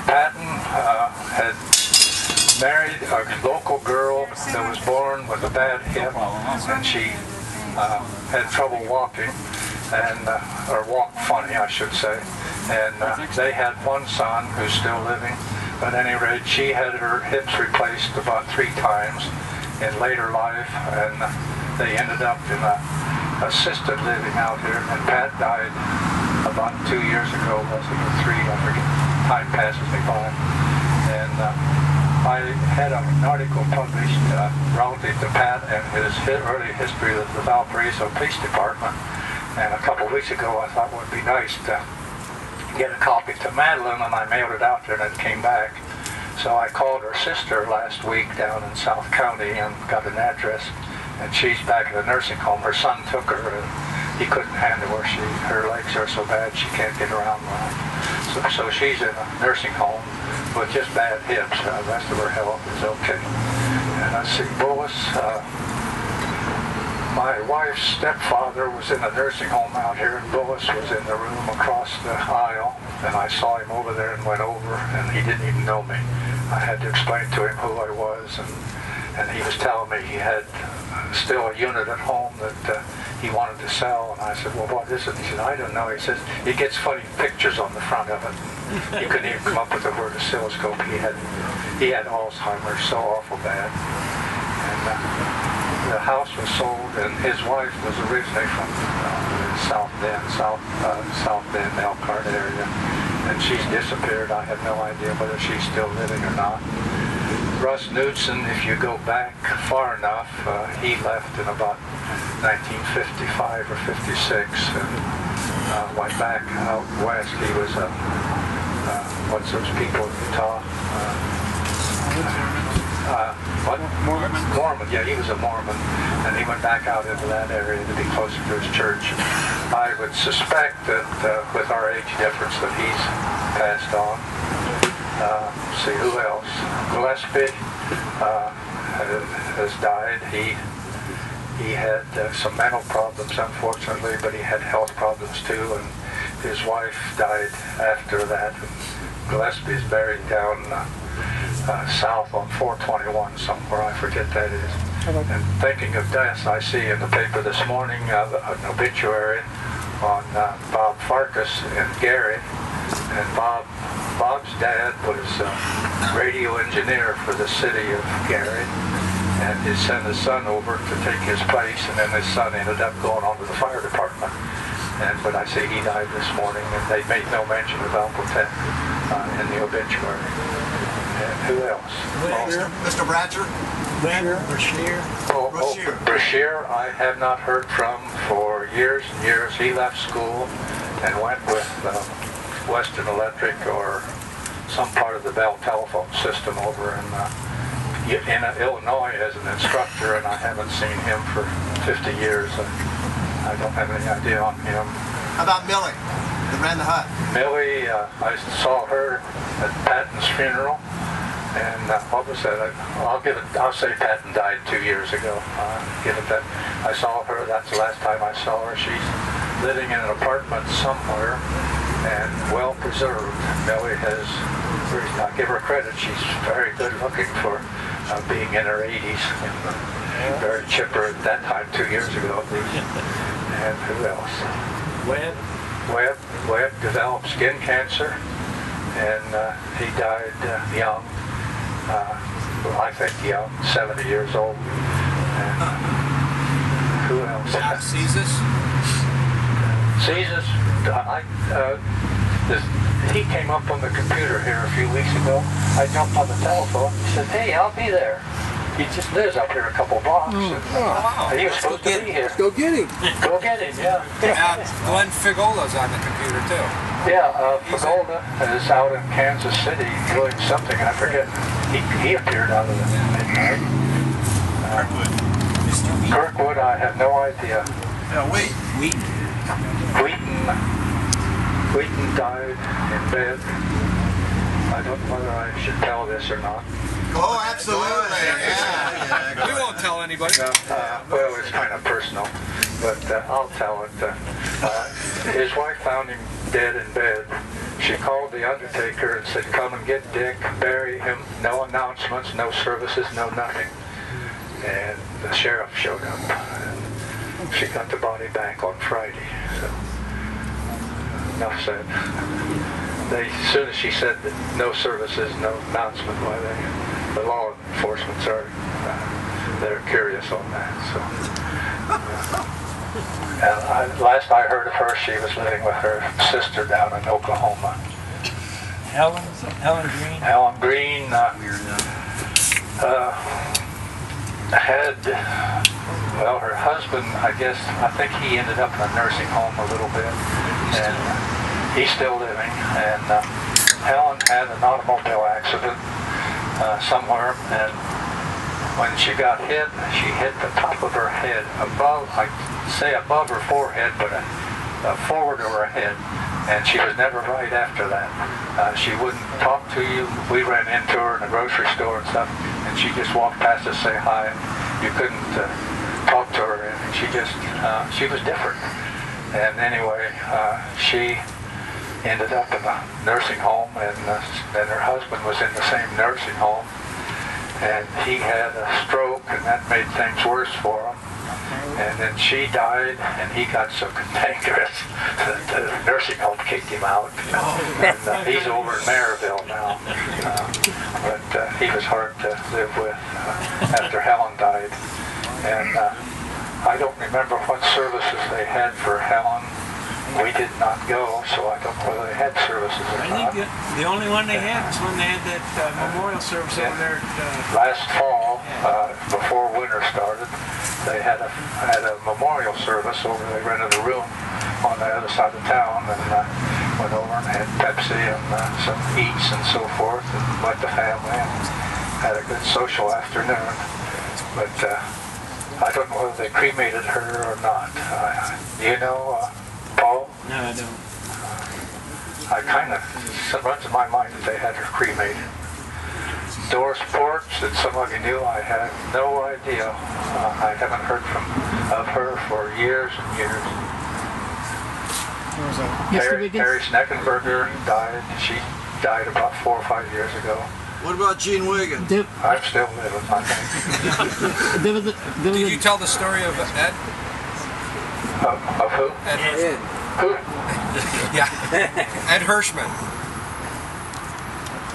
Patton had married a local girl that was born with a bad hip, and she had trouble walking, and or walked funny, I should say. And they had one son who's still living. But at any rate, she had her hips replaced about 3 times in later life, and they ended up in a assisted living out here. And Pat died about 2 years ago, was it, or 3? I forget. Time passes me by. And I had an article published relative to Pat and his early history of the Valparaiso Police Department. And a couple of weeks ago, I thought it would be nice to get a copy to Madeline, and I mailed it out there, and it came back. So I called her sister last week down in South County and got an address, and she's back at a nursing home. Her son took her, and he couldn't handle her. Her legs are so bad she can't get around right. So she's in a nursing home with just bad hips. The rest of her health is okay. And I see Bullis. My wife's stepfather was in a nursing home out here, and Bullis was in the room across the aisle, and I saw him over there and went over, and he didn't even know me. I had to explain to him who I was, and he was telling me he had still a unit at home that he wanted to sell, and I said, well, what is it? He said, I don't know. He says, it gets funny pictures on the front of it. He couldn't even come up with the word oscilloscope. He had Alzheimer's, so awful bad. And the house was sold, and his wife was originally from South Bend, Elkhart area, and she's disappeared. I have no idea whether she's still living or not. Russ Knudsen, if you go back far enough, he left in about 1955 or 56, and went back out west. He was what's those people in Utah? What? Mormon. Yeah, he was a Mormon, and he went back out into that area to be closer to his church. I would suspect that with our age difference that he's passed on. See, who else? Gillespie has died. He had some mental problems, unfortunately, but he had health problems too, and his wife died after that. Gillespie's buried down south on 421 somewhere, I forget that is. And thinking of deaths, I see in the paper this morning an obituary on Bob Farkas in Gary, and Bob's dad was a radio engineer for the city of Gary, and he sent his son over to take his place, and then his son ended up going on to the fire department. But I see he died this morning, and they made no mention of Alphatec in the obituary. And who else? Mr. Bratcher? Brashear, I have not heard from for years and years. He left school and went with Western Electric or some part of the Bell telephone system over in Illinois as an instructor, and I haven't seen him for 50 years. I don't have any idea on him. How about Millie, that ran the hut? Millie, I saw her at Patton's funeral, and what was that? I'll say Patton died 2 years ago. Give it that. I saw her. That's the last time I saw her. She's living in an apartment somewhere, and well preserved. Millie has. I give her credit. She's very good looking for being in her 80s. And very chipper at that time, 2 years ago at least. And who else? Webb developed skin cancer, and he died young. Well, I think young, 70 years old. And who else? Caesars? He came up on the computer here a few weeks ago. I jumped on the telephone. He said, hey, I'll be there. He just lives up here a couple blocks. And he was supposed to be here. Go get him. Go get him, yeah. Glenn Figola's on the computer too. Yeah, Figola is out in Kansas City doing something. I forget. He appeared out of the midnight. Kirkwood, I have no idea. Wheaton died in bed. I don't know whether I should tell this or not. Oh, absolutely. Yeah. We won't tell anybody. No, well, it's kind of personal, but I'll tell it. His wife found him dead in bed. she called the undertaker and said, "Come and get Dick, bury him." No announcements, no services, no nothing. And the sheriff showed up. And she got the body back on Friday. So, enough said. As soon as she said that no services, no announcement, why the law enforcement are they're curious on that. So, and last I heard of her, she was living with her sister down in Oklahoma. Helen Green. Helen Green had, well, her husband, I think he ended up in a nursing home a little bit, and he's still living. And Helen had an automobile accident somewhere, and when she got hit, she hit the top of her head above, I'd say above her forehead, but forward of her head. And she was never right after that. She wouldn't talk to you. We ran into her in a grocery store and stuff, and she just walked past us, say hi. You couldn't talk to her, and she was different. And anyway, she ended up in a nursing home, and then her husband was in the same nursing home, and he had a stroke, and that made things worse for him. And then she died, and he got so cantankerous that the nursing home kicked him out. And he's over in Maryville now. But he was hard to live with after Helen died. And I don't remember what services they had for Helen. We did not go, so I don't know whether they had services or not. I think the only one they had was when they had that memorial service over there. Last fall, before winter started, they had a memorial service over. They rented a room on the other side of town, and went over and had Pepsi and some eats and so forth, and met the family and had a good social afternoon. But I don't know whether they cremated her or not. Do you know, Paul? No, I don't. I kind of, it runs in my mind that they had her cremated. Doris Porch, that somebody knew, I had no idea. I haven't heard of her for years and years. Harry Sneckenberger died. She died about 4 or 5 years ago. What about Gene Wigan? I'm still living, I think. Did you tell the story of Ed? Of who? Ed Hirschman. Who? Yeah. Ed Hirschman.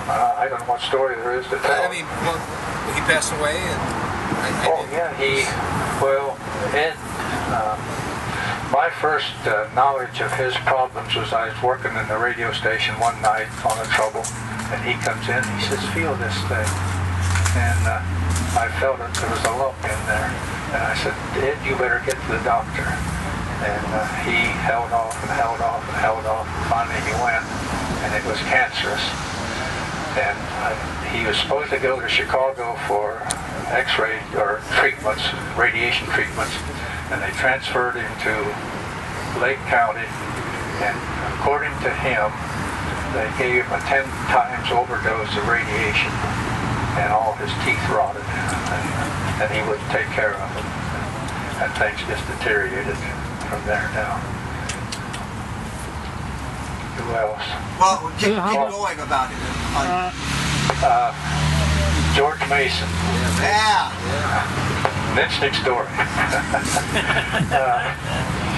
I don't know what story there is to tell. I mean, well, he passed away, and Ed, my first knowledge of his problems was I was working in the radio station one night on the trouble, and he comes in, he says, "Feel this thing." And I felt it, there was a lump in there. And I said, "Ed, you better get to the doctor." And he held off and held off and held off, and finally he went, and it was cancerous. And he was supposed to go to Chicago for X-ray or treatments, radiation treatments, and they transferred him to Lake County, and according to him, they gave him a 10 times overdose of radiation, and all his teeth rotted, and he wouldn't take care of them, and things just deteriorated from there down. Who else? Well, keep going about it. George Mason. Yeah. An interesting story.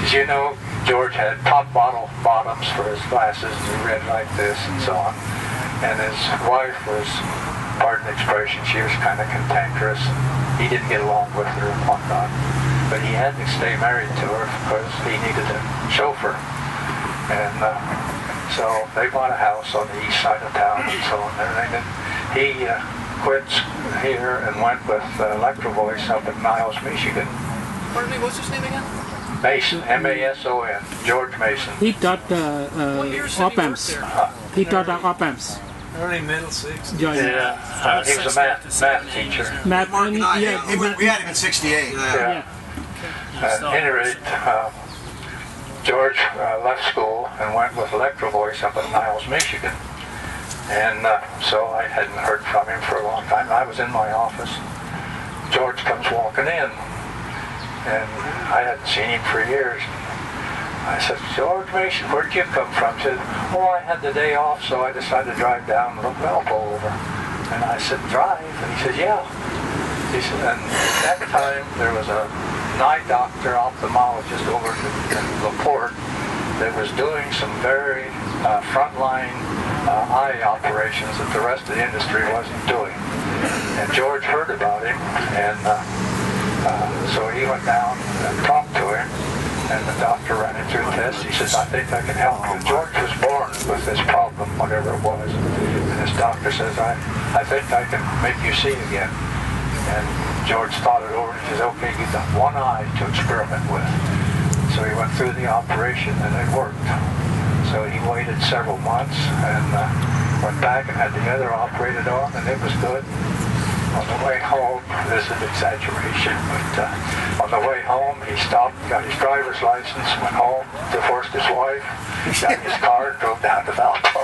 As you know, George had pop bottle bottoms for his glasses, and he read like this and so on. And his wife was, pardon the expression, she was kind of cantankerous. He didn't get along with her and whatnot. But he had to stay married to her because he needed a chauffeur. And so they bought a house on the east side of town and so on and everything. He quit here and went with Electro Voice up in Niles, Michigan. Pardon me, what's his name again? Mason, M-A-S-O-N, George Mason. He taught op-amps. He taught op-amps. Early middle 60s. George. Yeah, he was a math teacher. Math, Mark and I, yeah, we had him in '68. Yeah. At any rate, George left school and went with Electro Voice up in Niles, Michigan. And so I hadn't heard from him for a long time. I was in my office. George comes walking in, and I hadn't seen him for years. I said, George Mason, where'd you come from? He said, oh, I had the day off, so I decided to drive down and look Valpo over. And I said, drive? And he said, yeah. He said, and at that time, there was a eye doctor, ophthalmologist over in LaPorte that was doing some very frontline eye operations that the rest of the industry wasn't doing. And George heard about him, and so he went down and talked to him, and the doctor ran it through tests. He says, I think I can help you. George was born with this problem, whatever it was. And this doctor says, I think I can make you see again. And George thought it over and he says, okay, you've got one eye to experiment with. So he went through the operation and it worked. So he waited several months and went back and had the other operated on, and it was good. On the way home, this is an exaggeration, but on the way home, he stopped, got his driver's license, went home, divorced his wife, got his car, drove down to Valpo.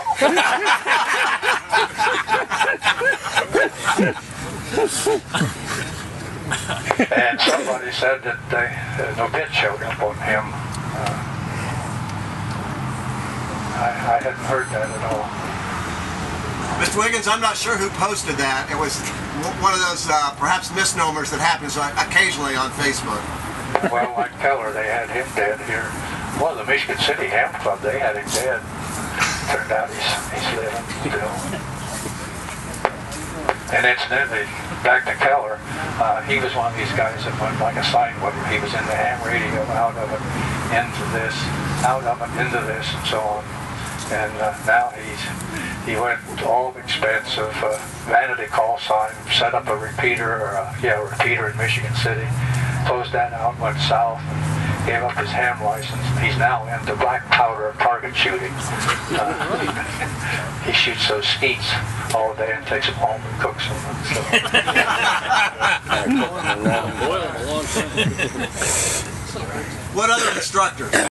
And somebody said that no bid showed up on him. I hadn't heard that at all. Mr. Wiggins, I'm not sure who posted that. It was one of those perhaps misnomers that happens occasionally on Facebook. Well, like Keller, they had him dead here. Well, the Michigan City Ham Club, they had him dead. Turned out he's living still. And incidentally, back to Keller, he was one of these guys that went like a sine wave. He was in the ham radio, out of it, into this, out of it, into this, and so on. And now he went to all the expense of vanity call sign, set up a repeater, repeater in Michigan City, closed that out, went south, and gave up his ham license. He's now into black powder target shooting. He shoots those skeets all day and takes them home and cooks them. So. What other instructor?